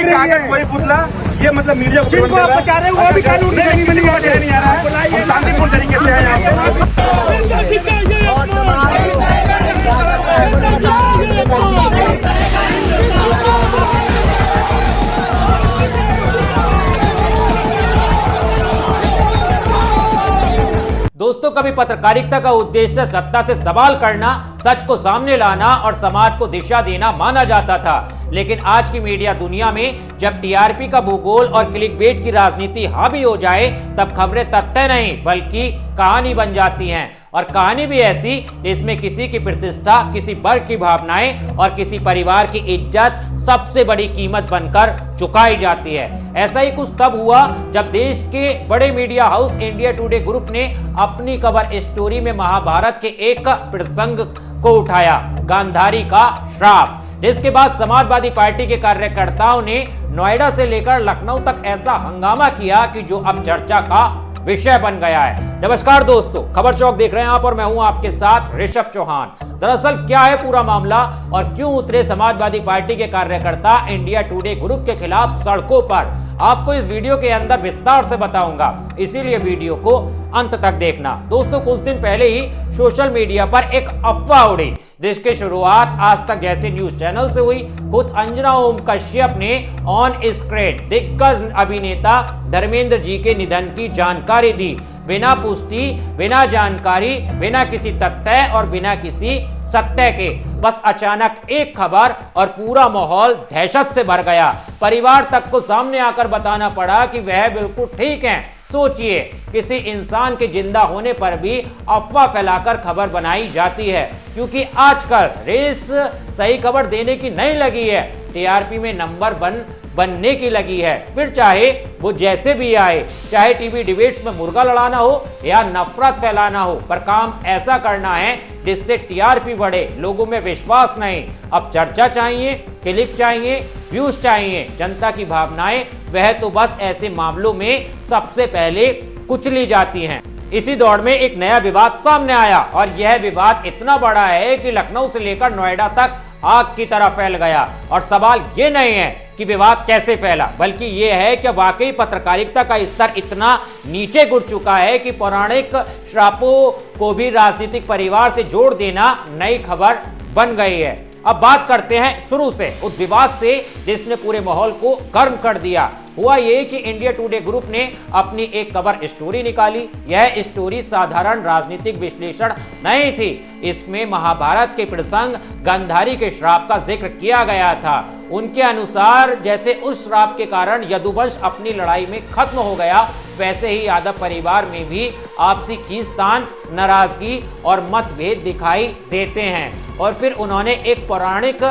रही है। वही पुतला ये मतलब मीडिया को जिनको आप बचा रहे हो वो भी कानून नहीं आ रहा है, शांतिपूर्ण तरीके से है यहाँ दोस्तों, कभी पत्रकारिता का उद्देश्य सत्ता से सवाल करना, सच को सामने लाना और समाज को दिशा देना माना जाता था। लेकिन आज की मीडिया दुनिया में जब टीआरपी का भूगोल और क्लिकबेट की राजनीति हावी हो जाए, तब खबरें तथ्य नहीं बल्कि कहानी बन जाती हैं। और कहानी भी ऐसी जिसमें किसी की प्रतिष्ठा, किसी वर्ग की भावनाएं और किसी परिवार की इज्जत सबसे बड़ी कीमत बनकर चुकाई जाती है। ऐसा ही कुछ तब हुआ जब देश के बड़े media house India today group ने अपनी कवर स्टोरी में महाभारत के एक प्रसंग को उठाया, गांधारी का श्राप। जिसके बाद समाजवादी पार्टी के कार्यकर्ताओं ने नोएडा से लेकर लखनऊ तक ऐसा हंगामा किया कि जो अब चर्चा का विषय बन गया है। नमस्कार दोस्तों, खबर चौक देख रहे हैं आप और मैं हूं आपके साथ ऋषभ चौहान। दरअसल क्या है पूरा मामला और क्यों उतरे समाजवादी पार्टी के कार्यकर्ता इंडिया टुडे ग्रुप के खिलाफ सड़कों पर, आपको इस वीडियो के अंदर विस्तार से बताऊंगा, इसीलिए वीडियो को अंत तक देखना। दोस्तों, कुछ दिन पहले ही सोशल मीडिया पर एक अफवाह उड़ी जिसकी शुरुआत आज तक जैसे न्यूज चैनल से हुई। खुद अंजना ओम कश्यप ने ऑन स्क्रीन दिग्गज अभिनेता धर्मेंद्र जी के निधन की जानकारी दी, बिना पुष्टि, बिना जानकारी, बिना किसी तथ्य और बिना किसी सत्य के। बस अचानक एक खबर और पूरा माहौल दहशत से भर गया। परिवार तक को सामने आकर बताना पड़ा कि वह बिल्कुल ठीक हैं। सोचिए, किसी इंसान के जिंदा होने पर भी अफवाह फैलाकर खबर बनाई जाती है, क्योंकि आजकल रेस सही खबर देने की नहीं लगी है, टीआरपी में नंबर बनने की लगी है। फिर चाहे वो जैसे भी आए, चाहे टीवी डिबेट्स में मुर्गा लड़ाना हो या नफरत फैलाना हो, पर काम ऐसा करना है जिससे टीआरपी बढ़े, लोगों में विश्वास नहीं। अब चर्चा चाहिए, क्लिक चाहिए, व्यूज चाहिए, जनता की भावनाएं वह तो बस ऐसे मामलों में सबसे पहले कुचली जाती हैं। इसी दौड़ में एक नया विवाद सामने आया और यह विवाद इतना बड़ा है कि लखनऊ से लेकर नोएडा तक आग की तरह फैल गया। और सवाल ये नहीं है कि विवाद कैसे फैला, बल्कि यह है कि वाकई पत्रकारिता का स्तर इतना नीचे गिर चुका है कि पौराणिक श्रापों को भी राजनीतिक परिवार से जोड़ देना नई खबर बन गई है। अब बात करते हैं शुरू से उस विवाद से जिसने पूरे माहौल को गर्म कर दिया। हुआ ये कि इंडिया टुडे ग्रुप ने अपनी एक कवर स्टोरी निकाली। यह स्टोरी साधारण राजनीतिक विश्लेषण नहीं थी, इसमें महाभारत के प्रसंग गांधारी के श्राप का जिक्र किया गया था। उनके अनुसार जैसे उस श्राप के कारण यदुवंश अपनी लड़ाई में खत्म हो गया, वैसे ही यादव परिवार में भी आपसी खींचतान, नाराजगी और मतभेद दिखाई देते हैं। और फिर उन्होंने एक पौराणिक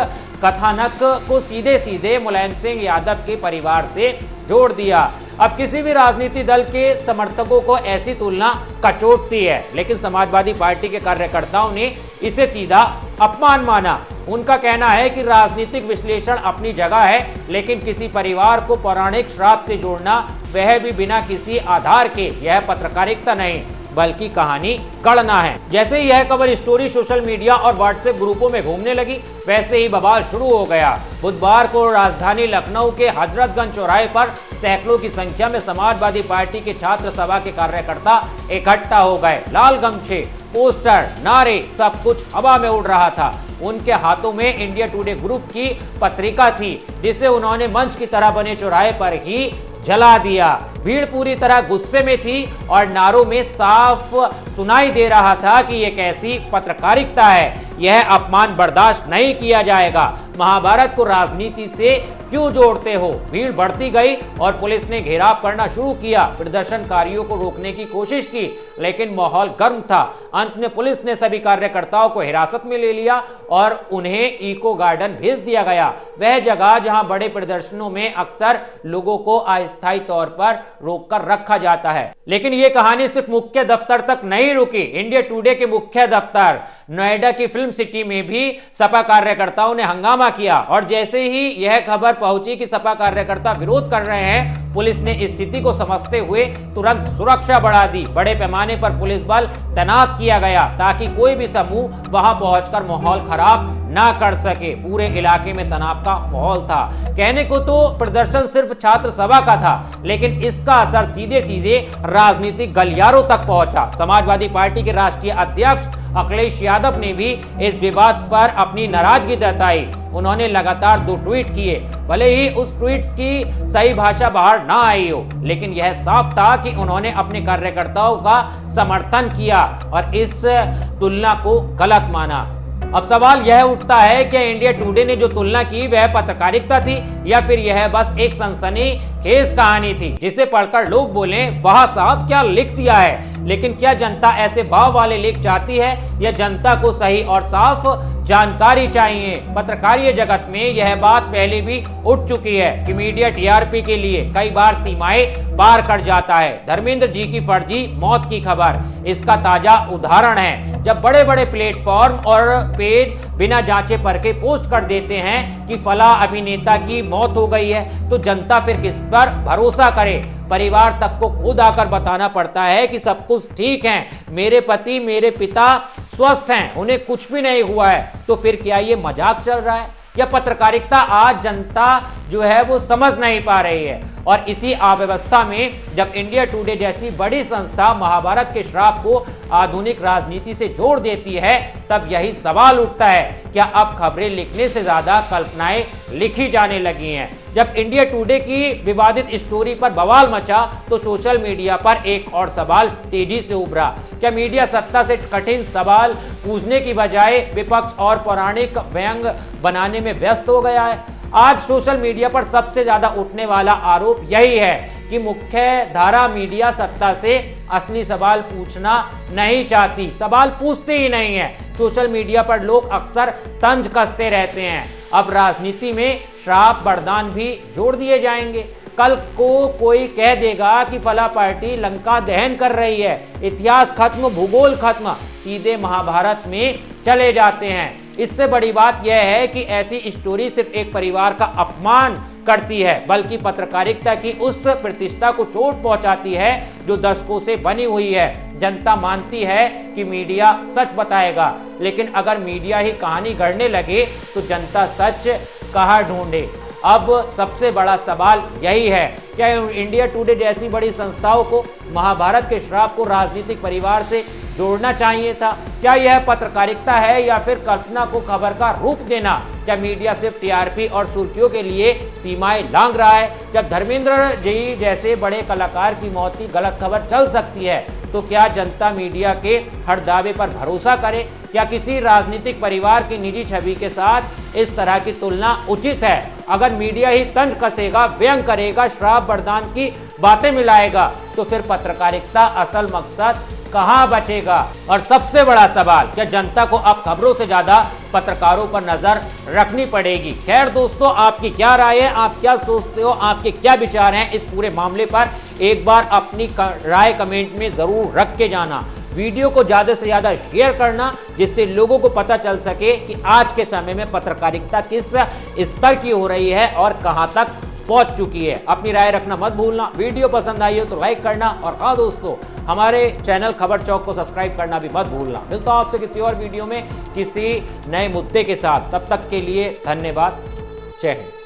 कथानक को सीधे सीधे मुलायम सिंह यादव के परिवार से जोड़ दिया। अब किसी भी राजनीति दल के समर्थकों को ऐसी तुलना कचोटती है, लेकिन समाजवादी पार्टी के कार्यकर्ताओं ने इसे सीधा अपमान माना। उनका कहना है कि राजनीतिक विश्लेषण अपनी जगह है, लेकिन किसी परिवार को पौराणिक श्राप से जोड़ना, वह भी बिना किसी आधार के, यह पत्रकारिता नहीं बल्कि कहानी गढ़ना है। जैसे ही यह कवर स्टोरी सोशल मीडिया और व्हाट्सएप ग्रुपों में घूमने लगी, वैसे ही बवाल शुरू हो गया। बुधवार को राजधानी लखनऊ के हजरतगंज चौराहे पर सैकड़ों की संख्या में समाजवादी पार्टी के छात्र सभा के कार्यकर्ता इकट्ठा हो गए। लाल गमछे, पोस्टर, नारे, सब कुछ हवा में उड़ रहा था। उनके हाथों में इंडिया टुडे ग्रुप की पत्रिका थी, जिसे उन्होंने मंच की तरह बने चौराहे पर ही जला दिया। भीड़ पूरी तरह गुस्से में थी और नारों में साफ सुनाई दे रहा था कि यह कैसी पत्रकारिता है, यह अपमान बर्दाश्त नहीं किया जाएगा। महाभारत को राजनीति से क्यों जोड़ते हो? भीड़ बढ़ती गई और पुलिस ने घेराव करना शुरू किया। प्रदर्शनकारियों को रोकने की कोशिश की, लेकिन माहौल गर्म था। अंत में पुलिस ने सभी कार्यकर्ताओं को हिरासत में ले लिया और उन्हें इको गार्डन भेज दिया गया, वह जगह जहां बड़े प्रदर्शनों में अक्सर लोगों को अस्थायी तौर पर रोककर रखा जाता है। लेकिन यह कहानी सिर्फ मुख्य दफ्तर तक नहीं रुकी। इंडिया टुडे के मुख्य दफ्तर नोएडा की फिल्म सिटी में भी सपा कार्यकर्ताओं ने हंगामा किया और जैसे ही यह खबर पहुंची कि सपा कार्यकर्ता विरोध कर रहे हैं, पुलिस ने स्थिति को समझते हुए तुरंत सुरक्षा बढ़ा दी। बड़े पैमाने पर पुलिस बल तैनात किया गया ताकि कोई भी समूह वहां पहुंचकर माहौल खराब ना कर सके। पूरे इलाके में तनाव का माहौल था। कहने को तो प्रदर्शन सिर्फ छात्र सभा का था, लेकिन इसका असर सीधे सीधे राजनीतिक गलियारों तक पहुंचा। समाजवादी पार्टी के राष्ट्रीय अध्यक्ष अखिलेश यादव ने भी इस विवाद पर अपनी नाराजगी जताई। उन्होंने लगातार 2 ट्वीट किए। भले ही उस ट्वीट्स की सही भाषा बाहर ना आई हो, लेकिन यह साफ था कि उन्होंने अपने कार्यकर्ताओं का समर्थन किया और इस तुलना को गलत माना। अब सवाल यह उठता है कि इंडिया टुडे ने जो तुलना की वह पत्रकारिता थी या फिर यह बस एक सनसनीखेज कहानी थी जिसे पढ़कर लोग बोले वाह साहब क्या लिख दिया है। लेकिन क्या जनता ऐसे भाव वाले लेख चाहती है या जनता को सही और साफ जानकारी चाहिए? पत्रकारीय जगत में यह बात पहले भी उठ चुकी है कि मीडिया टीआरपी के लिए कई बार सीमाएं पार कर जाता है। धर्मेंद्र जी की फर्जी मौत की खबर इसका ताजा उदाहरण है। जब बड़े बड़े प्लेटफॉर्म और पेज बिना जांचे परखे पोस्ट कर देते हैं कि फला अभिनेता की मौत हो गई है, तो जनता फिर किस पर भरोसा करे? परिवार तक को खुद आकर बताना पड़ता है कि सब कुछ ठीक है, मेरे पति मेरे पिता स्वस्थ हैं, उन्हें कुछ भी नहीं हुआ है। तो फिर क्या ये मजाक चल रहा है या पत्रकारिता आज जनता जो है वो समझ नहीं पा रही है? और इसी अव्यवस्था में जब इंडिया टुडे जैसी बड़ी संस्था महाभारत के श्राप को आधुनिक राजनीति से जोड़ देती है, तब यही सवाल उठता है, क्या अब खबरें लिखने से ज्यादा कल्पनाएं लिखी जाने लगी हैं? जब इंडिया टुडे की विवादित स्टोरी पर बवाल मचा तो सोशल मीडिया पर एक और सवाल तेजी से उभरा। क्या मीडिया सत्ता से कठिन सवाल पूछने की बजाय विपक्ष और पौराणिक व्यंग बनाने में व्यस्त हो गया है? आज सोशल मीडिया पर सबसे ज्यादा उठने वाला आरोप यही है कि मुख्य धारा मीडिया सत्ता से असली सवाल पूछना नहीं चाहती, सवाल पूछते ही नहीं है। सोशल मीडिया पर लोग अक्सर तंज कसते रहते हैं। अब राजनीति में श्राप वरदान भी जोड़ दिए जाएंगे। कल को कोई कह देगा कि फला पार्टी लंका दहन कर रही है, इतिहास खत्म, भूगोल खत्म, सीधे महाभारत में चले जाते हैं। इससे बड़ी बात यह है कि ऐसी स्टोरी सिर्फ एक परिवार का अपमान करती है, बल्कि पत्रकारिता की उस प्रतिष्ठा को चोट पहुंचाती है जो दशकों से बनी हुई है। जनता मानती है कि मीडिया सच बताएगा, लेकिन अगर मीडिया ही कहानी गढ़ने लगे तो जनता सच कहाँ ढूंढे? अब सबसे बड़ा सवाल यही है, क्या इंडिया टुडे जैसी बड़ी संस्थाओं को महाभारत के श्राप को राजनीतिक परिवार से जोड़ना चाहिए था? क्या यह पत्रकारिता है या फिर कल्पना को खबर का रूप देना? क्या मीडिया सिर्फ टीआरपी और सुर्खियों के लिए सीमाएं लांघ रहा है? जब धर्मेंद्र जी जैसे बड़े कलाकार की मौत की गलत खबर चल सकती है, तो क्या जनता मीडिया के हर दावे पर भरोसा करे? क्या किसी राजनीतिक परिवार की निजी छवि के साथ इस तरह की तुलना उचित है? अगर मीडिया ही तंज कसेगा, व्यंग करेगा, श्राप वरदान की बातें मिलाएगा, तो फिर पत्रकारिता असल मकसद कहां बचेगा? और सबसे बड़ा सवाल, क्या जनता को अब खबरों से ज्यादा पत्रकारों पर नजर रखनी पड़ेगी? खैर दोस्तों, आपकी क्या राय है? आप क्या सोचते हो? आपके क्या विचार हैं इस पूरे मामले पर? एक बार अपनी राय कमेंट में जरूर रख के जाना। वीडियो को ज्यादा से ज्यादा शेयर करना, जिससे लोगों को पता चल सके कि आज के समय में पत्रकारिता किस स्तर की हो रही है और कहां तक पहुंच चुकी है। अपनी राय रखना मत भूलना। वीडियो पसंद आई हो तो लाइक करना, और हाँ दोस्तों, हमारे चैनल खबर चौक को सब्सक्राइब करना भी मत भूलना। मिलता हूं आपसे किसी और वीडियो में किसी नए मुद्दे के साथ। तब तक के लिए धन्यवाद। जय हिंद।